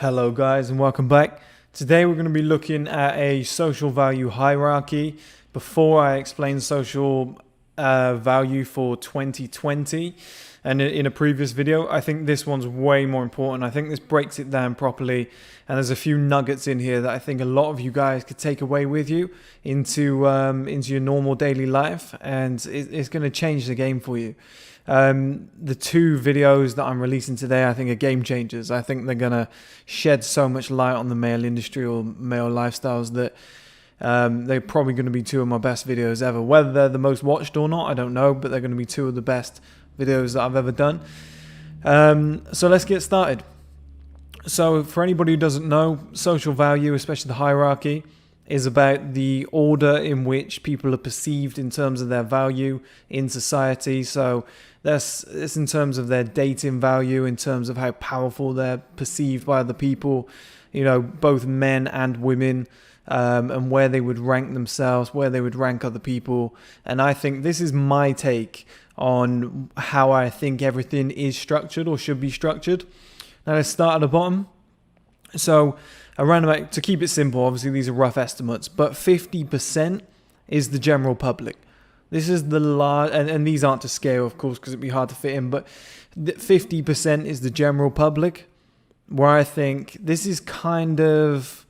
Hello guys and welcome back. Today we're going to be looking at a social value hierarchy. Before I explain social value for 2020 and in a previous video, I think this one's way more important. I think this breaks it down properly and there's a few nuggets in here that I think a lot of you guys could take away with you into your normal daily life, and it's going to change the game for you. The two videos that I'm releasing today, I think, are game changers. I think they're going to shed so much light on the male industry or male lifestyles that they're probably going to be two of my best videos ever. Whether they're the most watched or not, I don't know, but they're going to be two of the best videos that I've ever done. So let's get started. So for anybody who doesn't know, social value, especially the hierarchy, is about the order in which people are perceived in terms of their value in society. So that's in terms of their dating value, in terms of how powerful they're perceived by other people, you know, both men and women, and where they would rank themselves, where they would rank other people. And I think this is my take on how I think everything is structured or should be structured. Now let's start at the bottom. So around about, to keep it simple, obviously these are rough estimates, but 50% is the general public. This is the large, and these aren't to scale, of course, because it'd be hard to fit in, but 50% is the general public, where I think this is kind of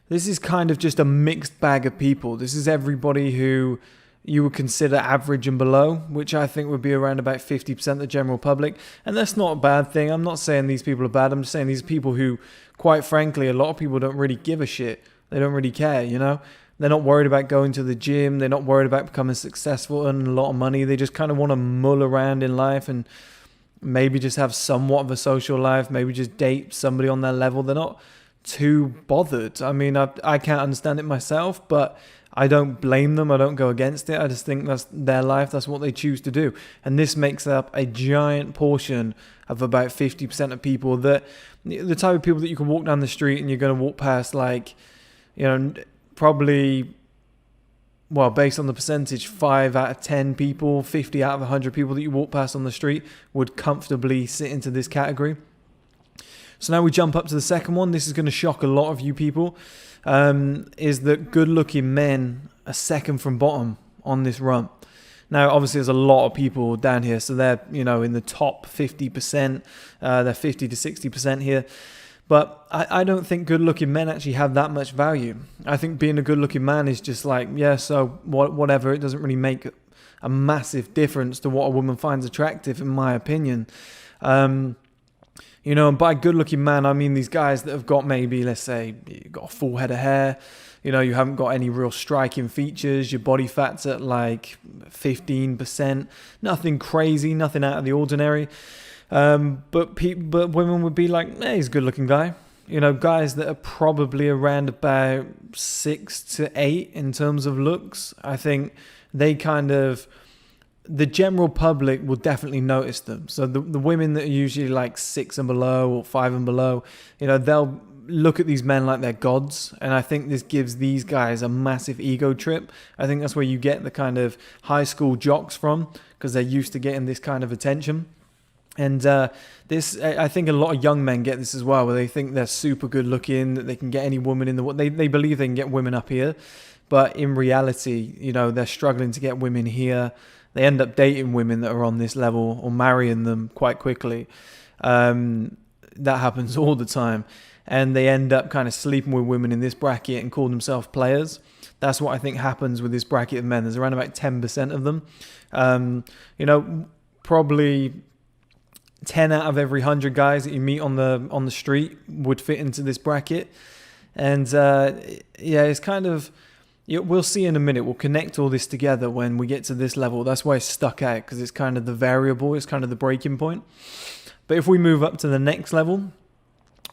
just a mixed bag of people. This is everybody who you would consider average and below, which I think would be around about 50% of the general public. And that's not a bad thing. I'm not saying these people are bad. I'm just saying these are people who, quite frankly, a lot of people don't really give a shit. They don't really care, you know? They're not worried about going to the gym. They're not worried about becoming successful, earning a lot of money. They just kind of want to mull around in life and maybe just have somewhat of a social life, maybe just date somebody on their level. They're not too bothered. I mean, I can't understand it myself, but I don't blame them. I don't go against it. I just think that's their life. That's what they choose to do. And this makes up a giant portion of about 50% of people, that the type of people that you can walk down the street and you're going to walk past, like, you know, probably, well, based on the percentage, 5 out of 10 people, 50 out of 100 people that you walk past on the street would comfortably sit into this category. So now we jump up to the second one. This is going to shock a lot of you people. Is that good-looking men are second from bottom on this run. Now, obviously, there's a lot of people down here, so they're, you know, in the top 50%. They're 50 to 60% here. But I don't think good-looking men actually have that much value. I think being a good-looking man is just like, yeah, so whatever. It doesn't really make a massive difference to what a woman finds attractive, in my opinion. You know, and by good-looking man, I mean these guys that have got maybe, let's say, you've got a full head of hair, you know, you haven't got any real striking features, your body fat's at like 15%, nothing crazy, nothing out of the ordinary. But women would be like, hey, he's a good-looking guy. You know, guys that are probably around about 6 to 8 in terms of looks. I think they kind of, the general public will definitely notice them. So the women that are usually like 6 and below or 5 and below, you know, they'll look at these men like they're gods. And I think this gives these guys a massive ego trip. I think that's where you get the kind of high school jocks from, because they're used to getting this kind of attention. And I think a lot of young men get this as well, where they think they're super good looking, that they can get any woman in the world. They believe they can get women up here. But in reality, you know, they're struggling to get women here. They end up dating women that are on this level or marrying them quite quickly. That happens all the time. And they end up kind of sleeping with women in this bracket and call themselves players. That's what I think happens with this bracket of men. There's around about 10% of them. You know, probably 10 out of every 100 guys that you meet on the street would fit into this bracket. And yeah, it's kind of, we'll see in a minute. We'll connect all this together when we get to this level. That's why it's stuck out, because it's kind of the variable. It's kind of the breaking point. But if we move up to the next level,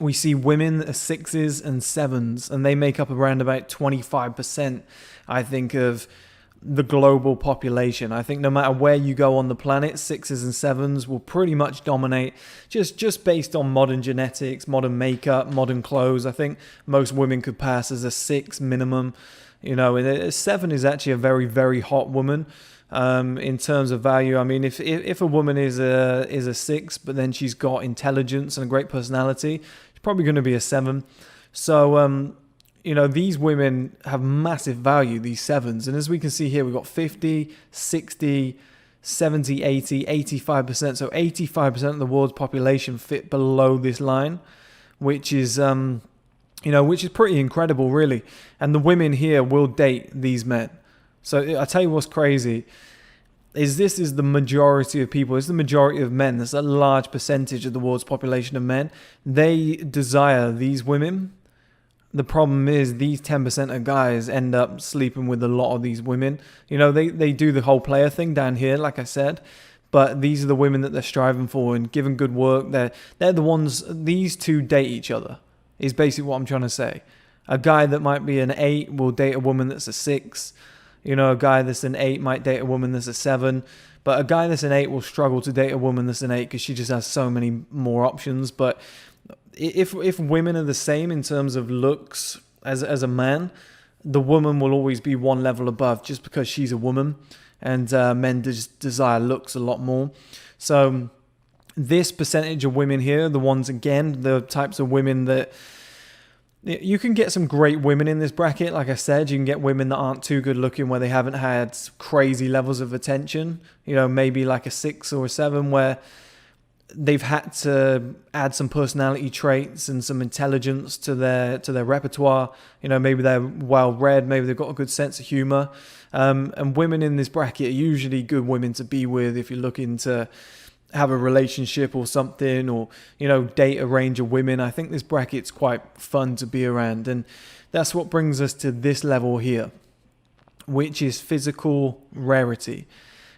we see women that are 6s and 7s, and they make up around about 25%, I think, of the global population. I think no matter where you go on the planet, 6s and 7s will pretty much dominate, just based on modern genetics, modern makeup, modern clothes. I think most women could pass as a 6 minimum. You know, a 7 is actually a very, very hot woman. in terms of value. I mean, if a woman is a 6, but then she's got intelligence and a great personality, she's probably going to be a 7. So these women have massive value, these 7s. And as we can see here, we've got 50, 60, 70, 80, 85%. So 85% of the world's population fit below this line, which is which is pretty incredible, really. And the women here will date these men. So I tell you what's crazy is this is the majority of people. It's the majority of men. There's a large percentage of the world's population of men. They desire these women. The problem is these 10% of guys end up sleeping with a lot of these women. They do the whole player thing down here, like I said. But these are the women that they're striving for and giving good work. They're the ones, these two date each other, is basically what I'm trying to say. A guy that might be an 8 will date a woman that's a 6. A guy that's an 8 might date a woman that's a 7. But a guy that's an 8 will struggle to date a woman that's an 8 because she just has so many more options. But if women are the same in terms of looks as a man, the woman will always be one level above just because she's a woman. And men just desire looks a lot more. So this percentage of women here, the ones, again, the types of women that... You can get some great women in this bracket. Like I said, you can get women that aren't too good looking, where they haven't had crazy levels of attention. Maybe like a 6 or a 7, where they've had to add some personality traits and some intelligence to their repertoire. Maybe they're well read, maybe they've got a good sense of humor. And women in this bracket are usually good women to be with if you're looking to have a relationship or something, or date a range of women. I think this bracket's quite fun to be around, and that's what brings us to this level here, which is physical rarity,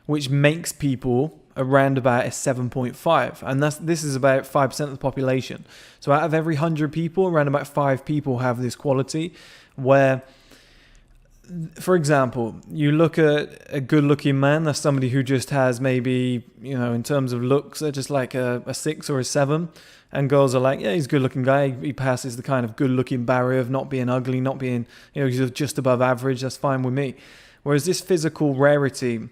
which makes people around about a 7.5, and this is about 5% of the population. So out of every 100 people, around about 5 people have this quality, where, for example, you look at a good-looking man. That's somebody who just has maybe, in terms of looks, they're just like a 6 or a 7. And girls are like, yeah, he's a good-looking guy. He passes the kind of good-looking barrier of not being ugly, not being, he's just above average. That's fine with me. Whereas this physical rarity,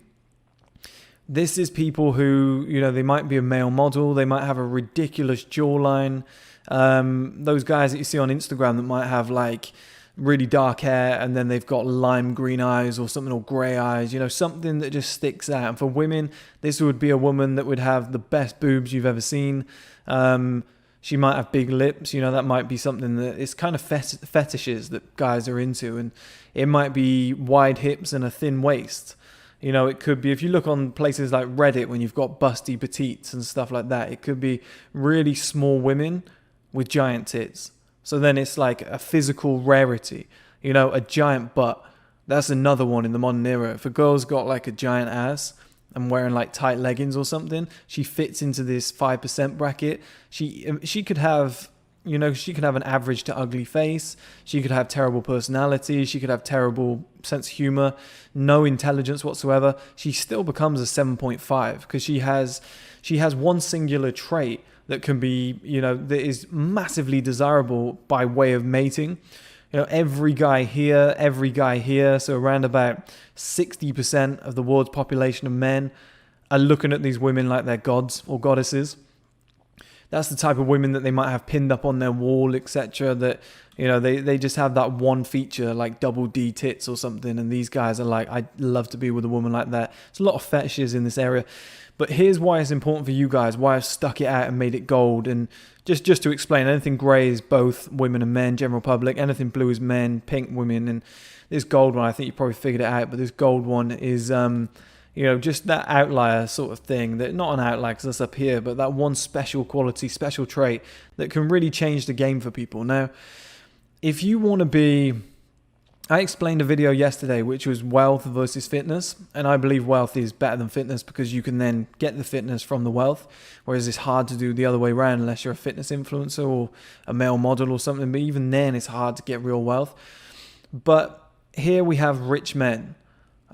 this is people who, they might be a male model. They might have a ridiculous jawline. Those guys that you see on Instagram that might have like really dark hair and then they've got lime green eyes or something, or grey eyes, something that just sticks out. And for women, this would be a woman that would have the best boobs you've ever seen. She might have big lips, that might be something that it's kind of fetishes that guys are into. And it might be wide hips and a thin waist. It could be, if you look on places like Reddit, when you've got busty petites and stuff like that, it could be really small women with giant tits. So then it's like a physical rarity, a giant butt. That's another one in the modern era. If a girl's got like a giant ass and wearing like tight leggings or something, she fits into this 5% bracket. She could have, she could have an average to ugly face. She could have terrible personality. She could have terrible sense of humor, no intelligence whatsoever. She still becomes a 7.5 because she has one singular trait that can be, that is massively desirable by way of mating. Every guy here, so around about 60% of the world's population of men are looking at these women like they're gods or goddesses. That's the type of women that they might have pinned up on their wall, etc. That, they just have that one feature, like double D tits or something. And these guys are like, I'd love to be with a woman like that. There's a lot of fetishes in this area. But here's why it's important for you guys, why I've stuck it out and made it gold. And just to explain, anything grey is both women and men, general public. Anything blue is men, pink women. And this gold one, I think you probably figured it out, but this gold one is, just that outlier sort of thing. That not an outlier because that's up here, but that one special quality, special trait that can really change the game for people. Now, if you want to be... I explained a video yesterday which was wealth versus fitness, and I believe wealth is better than fitness because you can then get the fitness from the wealth, whereas it's hard to do the other way around unless you're a fitness influencer or a male model or something, but even then it's hard to get real wealth. But here we have rich men,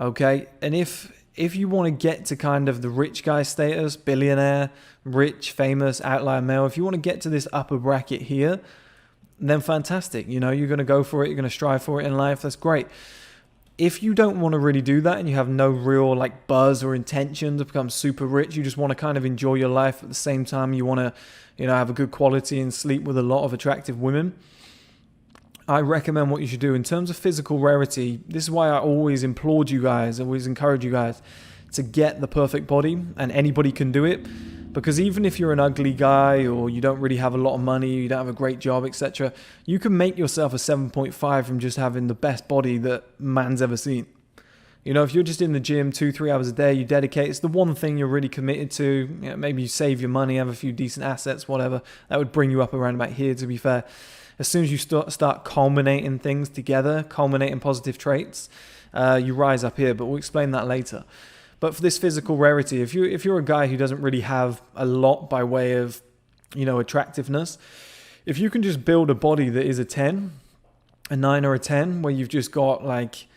okay? And if you want to get to kind of the rich guy status, billionaire, rich, famous, outlier male, if you want to get to this upper bracket here, then fantastic. You're going to go for it. You're going to strive for it in life. That's great. If you don't want to really do that and you have no real like buzz or intention to become super rich, you just want to kind of enjoy your life at the same time you want to, have a good quality and sleep with a lot of attractive women, I recommend what you should do in terms of physical rarity. This is why I always implored you guys, always encourage you guys to get the perfect body, and anybody can do it. Because even if you're an ugly guy or you don't really have a lot of money, you don't have a great job, etc., you can make yourself a 7.5 from just having the best body that man's ever seen. If you're just in the gym 2-3 hours a day, you dedicate, it's the one thing you're really committed to. Maybe you save your money, have a few decent assets, whatever. That would bring you up around about here, to be fair. As soon as you start culminating things together, culminating positive traits, you rise up here, but we'll explain that later. But for this physical rarity, if you're a guy who doesn't really have a lot by way of, attractiveness, if you can just build a body that is a 10, a 9 or a 10, where you've just got like,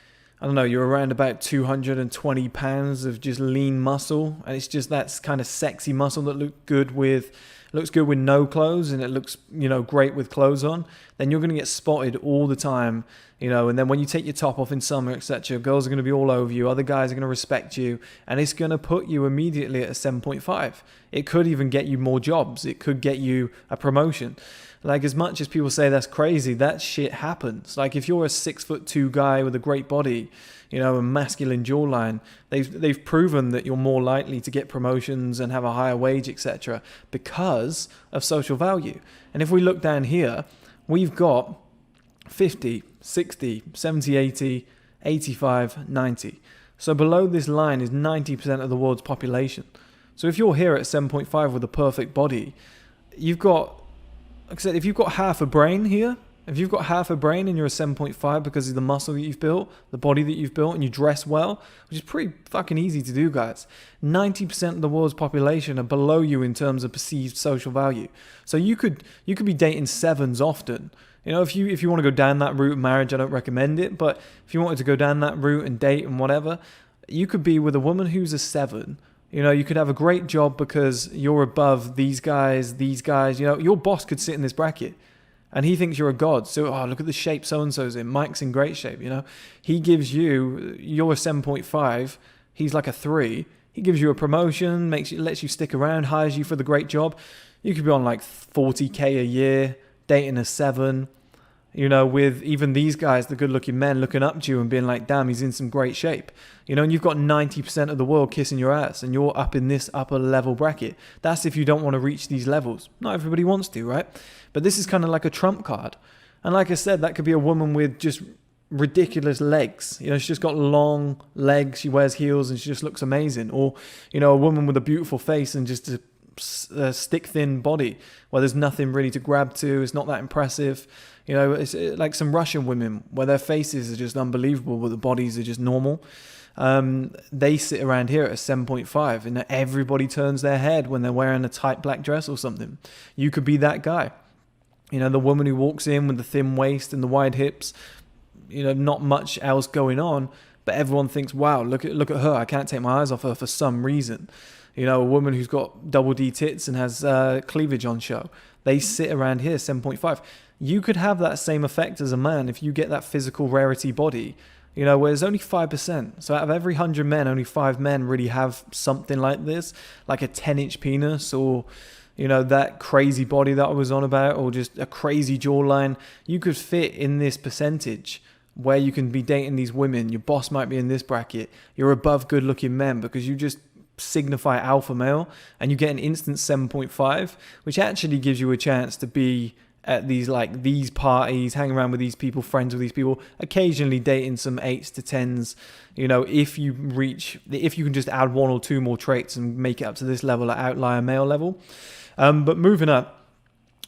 I don't know, you're around about 220 pounds of just lean muscle, and it's just that kind of sexy muscle that looks good with no clothes, and it looks, great with clothes on, then you're going to get spotted all the time, and then when you take your top off in summer, etc., girls are going to be all over you, other guys are going to respect you, and it's going to put you immediately at a 7.5. It could even get you more jobs. It could get you a promotion. Like, as much as people say that's crazy, that shit happens. Like, if you're a 6'2" guy with a great body, a masculine jawline, they've proven that you're more likely to get promotions and have a higher wage, etc., because of social value. And if we look down here, we've got 50, 60, 70, 80, 85, 90. So below this line is 90% of the world's population. So if you're here at 7.5 with a perfect body, you've got, like I said, if you've got half a brain here, if you've got half a brain and you're a 7.5 because of the muscle that you've built, the body that you've built, and you dress well, which is pretty fucking easy to do, guys. 90% of the world's population are below you in terms of perceived social value. So you could be dating 7s often. If you want to go down that route of marriage, I don't recommend it, but if you wanted to go down that route and date and whatever, you could be with a woman who's a 7. You could have a great job because you're above these guys. Your boss could sit in this bracket and he thinks you're a god. So, look at the shape so-and-so's in. Mike's in great shape, He gives you're a 7.5. He's like a 3. He gives you a promotion, lets you stick around, hires you for the great job. You could be on like 40K a year, dating a 7. With even these guys, the good-looking men, looking up to you and being like, damn, he's in some great shape. And you've got 90% of the world kissing your ass, and you're up in this upper level bracket. That's if you don't want to reach these levels. Not everybody wants to, right? But this is kind of like a trump card. And like I said, that could be a woman with just ridiculous legs. She's just got long legs, she wears heels, and she just looks amazing. Or, a woman with a beautiful face and just a stick-thin body where there's nothing really to grab to. It's not that impressive. It's like some Russian women where their faces are just unbelievable, but the bodies are just normal. They sit around here at a 7.5, and everybody turns their head when they're wearing a tight black dress or something. You could be that guy. The woman who walks in with the thin waist and the wide hips, not much else going on, but everyone thinks, wow, look at her. I can't take my eyes off her for some reason. A woman who's got double D tits and has cleavage on show. They sit around here, 7.5. You could have that same effect as a man if you get that physical rarity body, where there's only 5%. So out of every 100 men, only 5 men really have something like this, like a 10-inch penis or, that crazy body that I was on about, or just a crazy jawline. You could fit in this percentage where you can be dating these women. Your boss might be in this bracket. You're above good-looking men because you just signify alpha male, and you get an instant 7.5, which actually gives you a chance to be at these parties, hang around with these people, friends with these people, occasionally dating some 8s to 10s, if you can just add 1 or 2 more traits and make it up to this level at outlier male level. But moving up,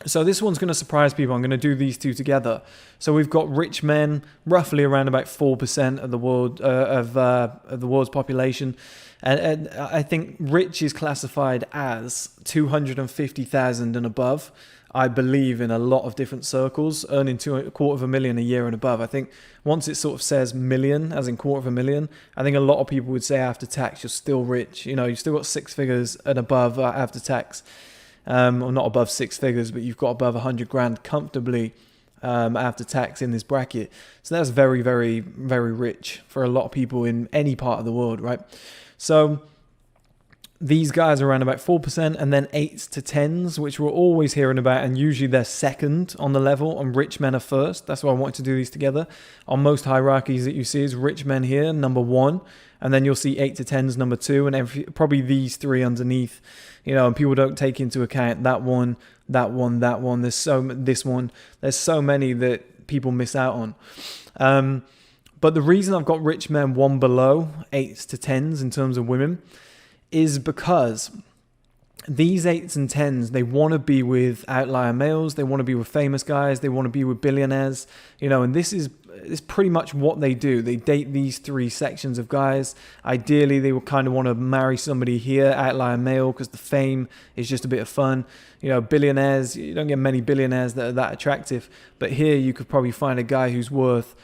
so this one's going to surprise people. I'm going to do these two together. So we've got rich men, roughly around about 4% of the world of the world's population, and I think rich is classified as 250,000 and above. I believe in a lot of different circles, earning $250,000 a year and above. I think once it sort of says million, as in $250,000, I think a lot of people would say after tax you're still rich. You've still got 6 figures and above after tax. Or not above 6 figures, but you've got above 100 grand comfortably after tax in this bracket. So that's very, very, very rich for a lot of people in any part of the world, right? So these guys are around about 4%, and then 8s to 10s, which we're always hearing about, and usually they're second on the level, and rich men are first. That's why I wanted to do these together. On most hierarchies that you see is rich men here, number 1, and then you'll see 8 to 10s, number 2, and probably these 3 underneath, and people don't take into account that one, that one, that one. There's so many that people miss out on. But the reason I've got rich men 1 below 8s to 10s in terms of women is because these 8s and 10s, they want to be with outlier males, they want to be with famous guys, they want to be with billionaires, and this is pretty much what they do. They date these 3 sections of guys. Ideally, they will kind of want to marry somebody here, outlier male, because the fame is just a bit of fun. Billionaires, you don't get many billionaires that are that attractive, but here you could probably find a guy who's worth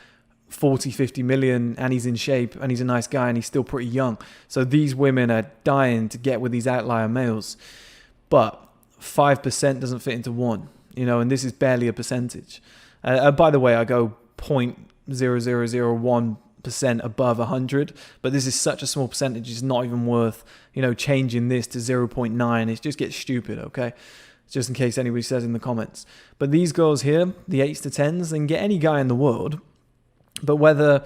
40, 50 million, and he's in shape, and he's a nice guy, and he's still pretty young. So these women are dying to get with these outlier males. But 5% doesn't fit into 1, and this is barely a percentage. By the way, I go 0.0001% above 100, but this is such a small percentage, it's not even worth, changing this to 0.9. It just gets stupid, okay? Just in case anybody says in the comments. But these girls here, the 8s to 10s, they can get any guy in the world. But whether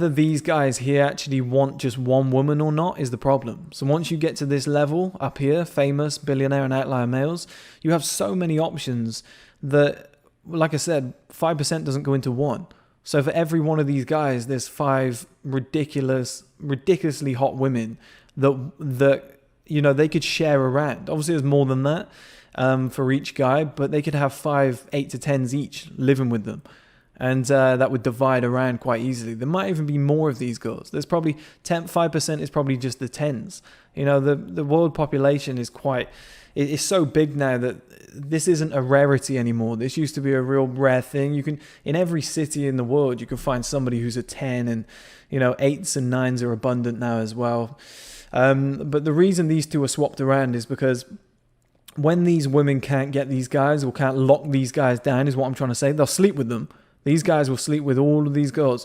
these guys here actually want just 1 woman or not is the problem. So once you get to this level up here, famous, billionaire, and outlier males, you have so many options that, like I said, 5% doesn't go into 1. So for every one of these guys, there's 5 ridiculously hot women that they could share around. Obviously, there's more than that for each guy, but they could have 5, 8 to 10s each living with them. And that would divide around quite easily. There might even be more of these girls. There's probably 5% is probably just the 10s. The world population is it's so big now that this isn't a rarity anymore. This used to be a real rare thing. In every city in the world, you can find somebody who's a 10, and 8s and 9s are abundant now as well. But the reason these two are swapped around is because when these women can't get these guys or can't lock these guys down, is what I'm trying to say, they'll sleep with them. These guys will sleep with all of these girls,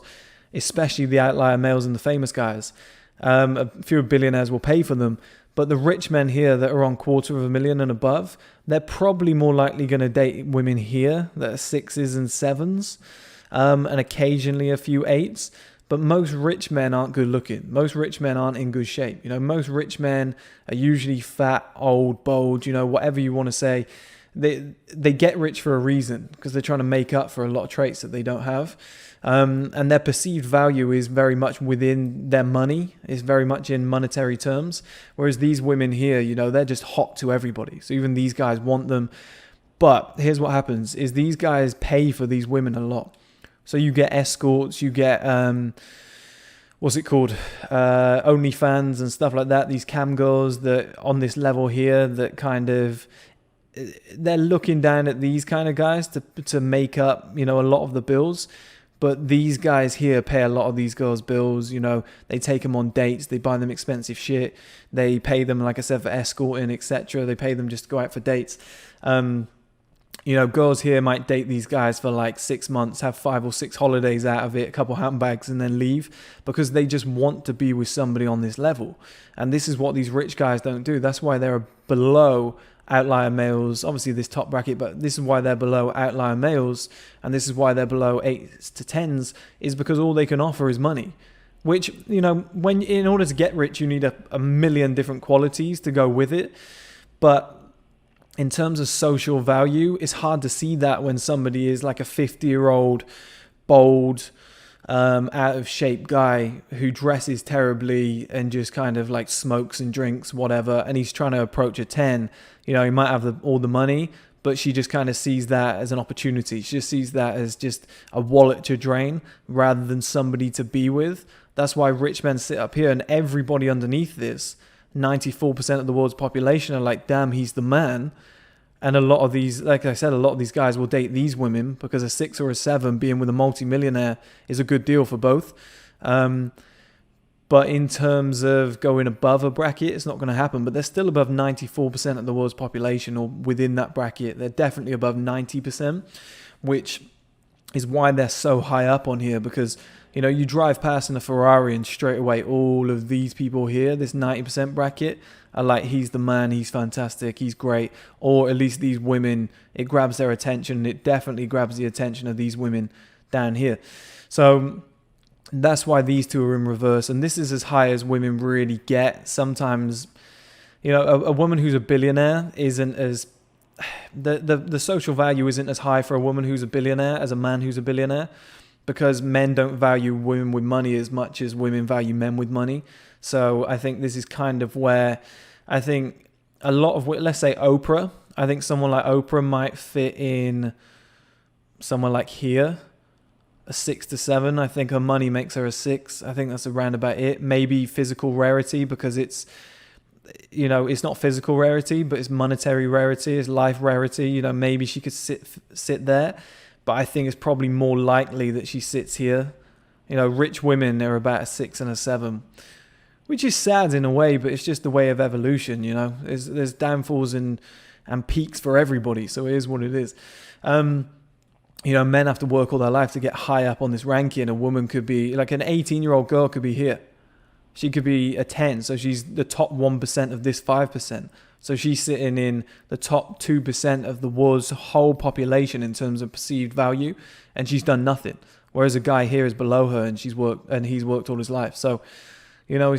especially the outlier males and the famous guys. A few billionaires will pay for them. But the rich men here that are on $250,000 and above, they're probably more likely going to date women here that are 6s and 7s, and occasionally a few 8s. But most rich men aren't good looking. Most rich men aren't in good shape. Most rich men are usually fat, old, bold, whatever you want to say. They get rich for a reason, because they're trying to make up for a lot of traits that they don't have. And their perceived value is very much within their money, is very much in monetary terms. Whereas these women here, they're just hot to everybody. So even these guys want them. But here's what happens, is these guys pay for these women a lot. So you get escorts, you get, what's it called? OnlyFans and stuff like that. These cam girls that on this level here that kind of, they're looking down at these kind of guys to make up, a lot of the bills. But these guys here pay a lot of these girls' bills. They take them on dates. They buy them expensive shit. They pay them, like I said, for escorting, etc. They pay them just to go out for dates. Girls here might date these guys for like 6 months, have 5 or 6 holidays out of it, a couple handbags, and then leave, because they just want to be with somebody on this level. And this is what these rich guys don't do. That's why they're below outlier males, obviously this top bracket, but this is why they're below outlier males, and this is why they're below 8s to 10s, is because all they can offer is money. Which, when in order to get rich, you need a million different qualities to go with it. But in terms of social value, it's hard to see that when somebody is like a 50-year-old, bold, out of shape guy who dresses terribly and just kind of like smokes and drinks, whatever, and he's trying to approach a 10. He might have all the money, but she just kind of sees that as an opportunity. She just sees that as just a wallet to drain rather than somebody to be with. That's why rich men sit up here, and everybody underneath this, 94% of the world's population, are like, damn, he's the man. And a lot of these, like I said, a lot of these guys will date these women because a 6 or a 7 being with a multi-millionaire is a good deal for both. But But in terms of going above a bracket, it's not going to happen. But they're still above 94% of the world's population, or within that bracket. They're definitely above 90%, which is why they're so high up on here. Because, you know, you drive past in a Ferrari and straight away all of these people here, this 90% bracket, are like, he's the man, he's fantastic, he's great. Or at least these women, it grabs their attention. It definitely grabs the attention of these women down here. So that's why these two are in reverse. And this is as high as women really get. Sometimes, you know, a woman who's a billionaire isn't as... The social value isn't as high for a woman who's a billionaire as a man who's a billionaire, because men don't value women with money as much as women value men with money. So I think this is kind of where I think a lot of, let's say Oprah, I think someone like Oprah might fit in somewhere like here, a 6 to 7. I think her money makes her a 6. I think that's around about it. Maybe physical rarity, because it's, you know, it's not physical rarity, but it's monetary rarity, it's life rarity. You know, maybe she could sit there, but I think it's probably more likely that she sits here. You know, rich women, they're about a 6 and a 7, which is sad in a way, but it's just the way of evolution. You know, there's downfalls and peaks for everybody, so it is what it is. You know, men have to work all their life to get high up on this ranking. A woman could be, like an 18-year-old girl could be here. She could be a 10, so she's the top 1% of this 5%. So she's sitting in the top 2% of the world's whole population in terms of perceived value, and she's done nothing. Whereas a guy here is below her, and he's worked all his life. So, you know,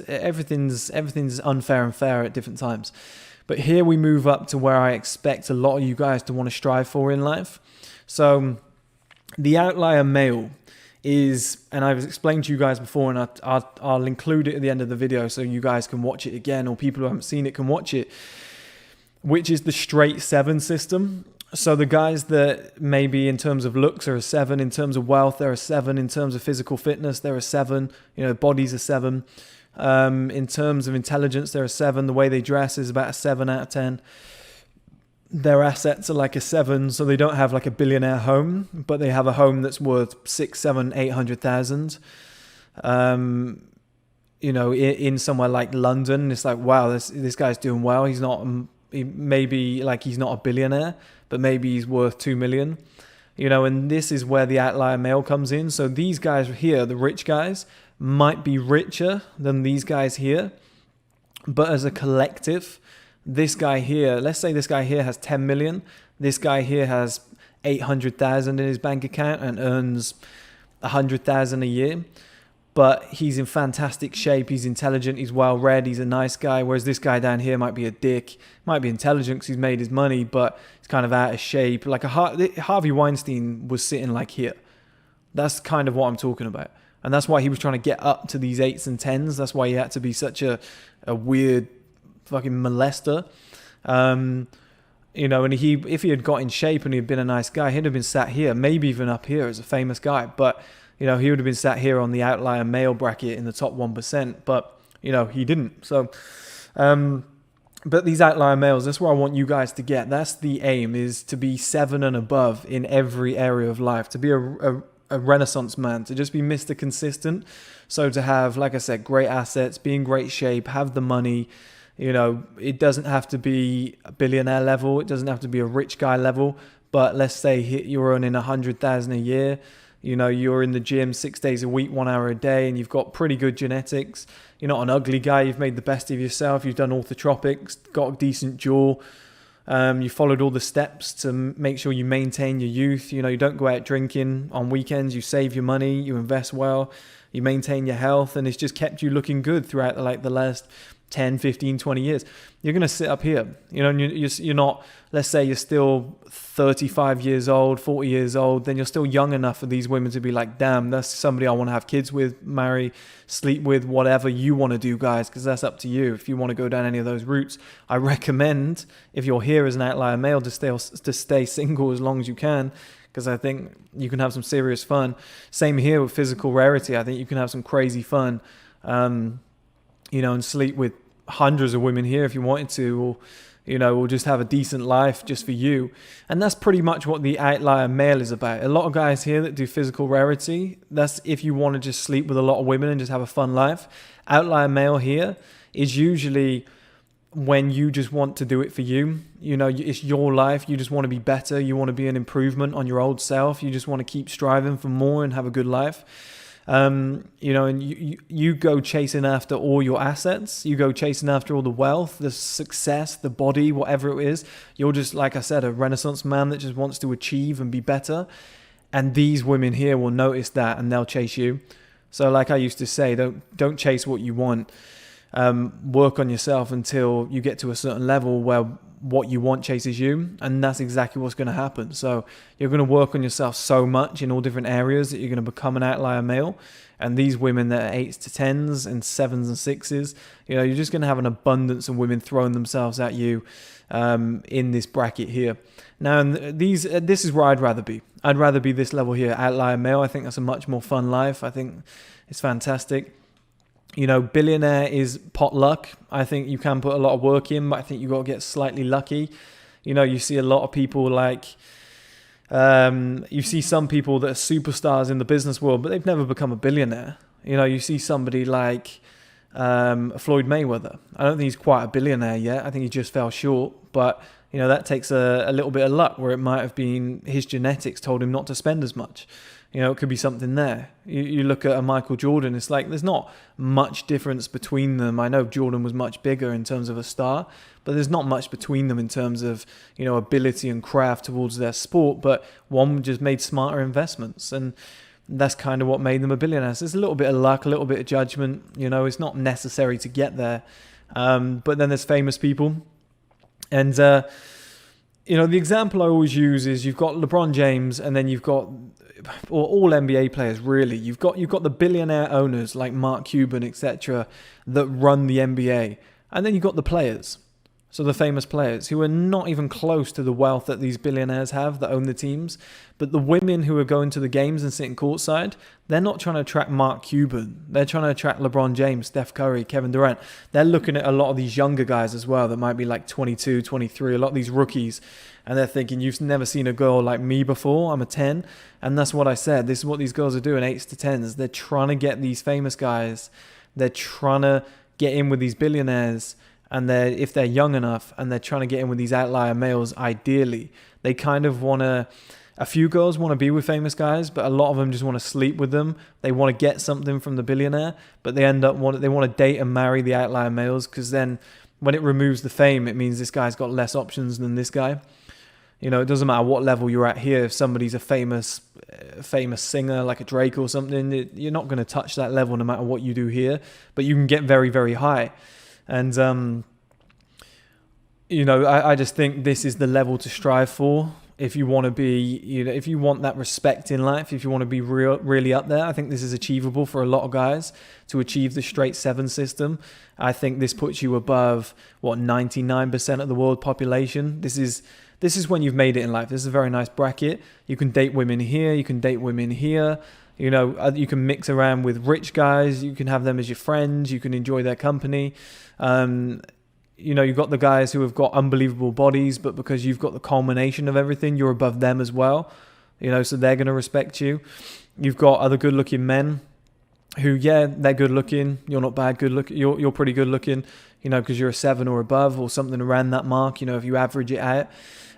everything's unfair and fair at different times. But here we move up to where I expect a lot of you guys to want to strive for in life. So the outlier male is, and I've explained to you guys before, and I'll include it at the end of the video so you guys can watch it again, or people who haven't seen it can watch it, which is the straight 7 system. So the guys that maybe in terms of looks are a 7, in terms of wealth they're a 7, in terms of physical fitness they're a 7, you know, body's a 7. In terms of intelligence, they're a 7. The way they dress is about a 7 out of 10. Their assets are like a 7, so they don't have like a billionaire home, but they have a home that's worth 6, 7, 800,000. You know, in somewhere like London, it's like, wow, this guy's doing well. He's not he's not a billionaire, but maybe he's worth 2 million. You know, and this is where the outlier male comes in. So these guys here, the rich guys, might be richer than these guys here, but as a collective, this guy here, let's say this guy here has 10 million, this guy here has 800,000 in his bank account and earns 100,000 a year, but he's in fantastic shape, he's intelligent, he's well read, he's a nice guy, whereas this guy down here might be a dick, might be intelligent because he's made his money, but he's kind of out of shape. Like Harvey Weinstein was sitting like here. That's kind of what I'm talking about. And that's why he was trying to get up to these 8s and 10s. That's why he had to be such a weird fucking molester. You know, and if he had got in shape and he'd been a nice guy, he'd have been sat here, maybe even up here as a famous guy. But, you know, he would have been sat here on the outlier male bracket in the top 1%. But, you know, he didn't. So, but these outlier males, that's where I want you guys to get. That's the aim, is to be 7 and above in every area of life, to be a renaissance man, to just be Mr. Consistent. So to have, like I said, great assets, be in great shape, have the money. You know, it doesn't have to be a billionaire level, it doesn't have to be a rich guy level, but let's say you're earning 100,000 a year. You know, you're in the gym 6 days a week, 1 hour a day, and you've got pretty good genetics. You're not an ugly guy, you've made the best of yourself, you've done orthotropics, got a decent jaw. You followed all the steps to make sure you maintain your youth. You know, you don't go out drinking on weekends. You save your money. You invest well. You maintain your health. And it's just kept you looking good throughout the last 10, 15, 20 years. You're going to sit up here. You know, and you're not, let's say you're still 35 years old, 40 years old. Then you're still young enough for these women to be like, damn, that's somebody I want to have kids with, marry, sleep with, whatever you want to do, guys, because that's up to you. If you want to go down any of those routes, I recommend, if you're here as an outlier male, to stay single as long as you can, because I think you can have some serious fun. Same here with physical rarity. I think you can have some crazy fun, you know, and sleep with hundreds of women here if you wanted to, or, or just have a decent life just for you. And that's pretty much what the outlier male is about. A lot of guys here that do physical rarity, that's if you want to just sleep with a lot of women and just have a fun life. Outlier male here is usually when you just want to do it for you. It's your life. You just want to be better. You want to be an improvement on your old self. You just want to keep striving for more and have a good life. And you go chasing after all your assets. You go chasing after all the wealth, the success, the body, whatever it is. You're just, like I said, a Renaissance man that just wants to achieve and be better. And these women here will notice that and they'll chase you. So like I used to say, don't chase what you want. Work on yourself until you get to a certain level where what you want chases you, and that's exactly what's going to happen. So you're going to work on yourself so much in all different areas that you're going to become an outlier male. And these women that are 8s to 10s and 7s and 6s, you're just going to have an abundance of women throwing themselves at you in this bracket here. Now, this is where I'd rather be. I'd rather be this level here, outlier male. I think that's a much more fun life. I think it's fantastic. Billionaire is pot luck. I think you can put a lot of work in, but I think you've got to get slightly lucky. You see a lot of people you see some people that are superstars in the business world, but they've never become a billionaire. You see somebody like Floyd Mayweather. I don't think he's quite a billionaire yet. I think he just fell short, but that takes a little bit of luck, where it might have been his genetics told him not to spend as much. It could be something there. You look at a Michael Jordan, it's like there's not much difference between them. I know Jordan was much bigger in terms of a star, but there's not much between them in terms of, ability and craft towards their sport, but one just made smarter investments, and that's kind of what made them a billionaire. So there's a little bit of luck, a little bit of judgment, it's not necessary to get there. But then there's famous people. And, the example I always use is you've got LeBron James, and then you've got all NBA players, really. You've got the billionaire owners like Mark Cuban, etc., that run the NBA. And then you've got the players. So the famous players who are not even close to the wealth that these billionaires have that own the teams. But the women who are going to the games and sitting courtside, they're not trying to attract Mark Cuban. They're trying to attract LeBron James, Steph Curry, Kevin Durant. They're looking at a lot of these younger guys as well that might be like 22, 23, a lot of these rookies. And they're thinking, you've never seen a girl like me before. I'm a 10. And that's what I said. This is what these girls are doing, 8s to 10s. They're trying to get these famous guys. They're trying to get in with these billionaires. And if they're young enough and they're trying to get in with these outlier males, ideally, they kind of want to, a few girls want to be with famous guys, but a lot of them just want to sleep with them. They want to get something from the billionaire, but they want to date and marry the outlier males, because then when it removes the fame, it means this guy's got less options than this guy. It doesn't matter what level you're at here. If somebody's a famous singer like a Drake or something, you're not going to touch that level no matter what you do here, but you can get very, very high. And, I just think this is the level to strive for. If you want to be, if you want that respect in life, if you want to be really up there, I think this is achievable for a lot of guys to achieve the straight 7 system. I think this puts you above, 99% of the world population. This is when you've made it in life. This is a very nice bracket. You can date women here. You can date women here. You can mix around with rich guys. You can have them as your friends. You can enjoy their company. You've got the guys who have got unbelievable bodies, but because you've got the culmination of everything, you're above them as well. So they're going to respect you. You've got other good-looking men who, they're good-looking. You're not bad good-looking. You're pretty good-looking, because you're a 7 or above or something around that mark, if you average it out.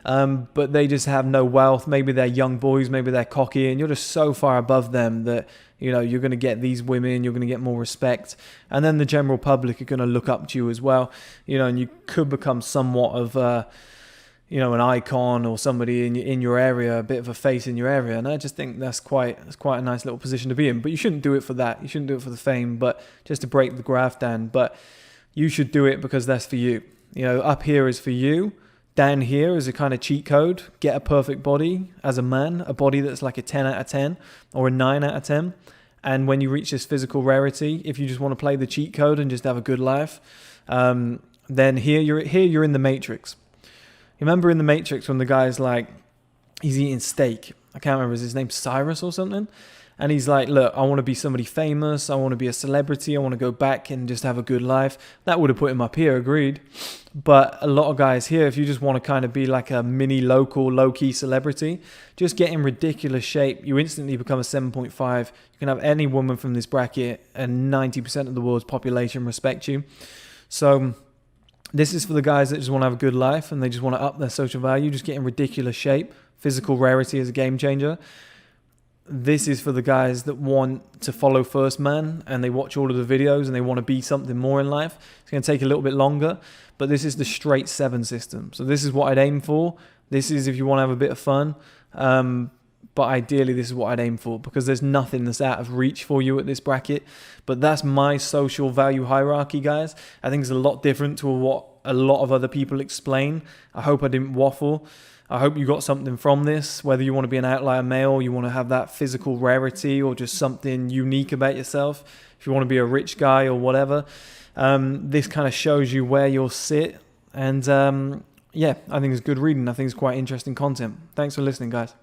But they just have no wealth. Maybe they're young boys, maybe they're cocky, and you're just so far above them that, you're going to get these women, you're going to get more respect. And then the general public are going to look up to you as well, and you could become somewhat of, an icon or somebody in your area, a bit of a face in your area. And I just think that's quite a nice little position to be in. But you shouldn't do it for that. You shouldn't do it for the fame, but just to break the graph down. But you should do it because that's for you. Up here is for you. Down here is a kind of cheat code. Get a perfect body as a man, a body that's like a 10 out of 10 or a 9 out of 10. And when you reach this physical rarity, if you just want to play the cheat code and just have a good life, then here you're in the Matrix. You remember in the Matrix when the guy's like, he's eating steak. I can't remember, is his name Cyrus or something? And he's like, look, I want to be somebody famous. I want to be a celebrity. I want to go back and just have a good life. That would have put him up here, agreed. But a lot of guys here, if you just want to kind of be like a mini local, low-key celebrity, just get in ridiculous shape. You instantly become a 7.5. You can have any woman from this bracket and 90% of the world's population respect you. So this is for the guys that just want to have a good life and they just want to up their social value. Just get in ridiculous shape. Physical rarity is a game changer. This is for the guys that want to follow 1STMAN and they watch all of the videos and they want to be something more in life. It's going to take a little bit longer, but this is the straight 7 system. So this is what I'd aim for. This is if you want to have a bit of fun. But ideally, this is what I'd aim for because there's nothing that's out of reach for you at this bracket. But that's my social value hierarchy, guys. I think it's a lot different to what a lot of other people explain. I hope I didn't waffle. I hope you got something from this, whether you want to be an outlier male, you want to have that physical rarity or just something unique about yourself. If you want to be a rich guy or whatever, this kind of shows you where you'll sit. And yeah, I think it's good reading. I think it's quite interesting content. Thanks for listening, guys.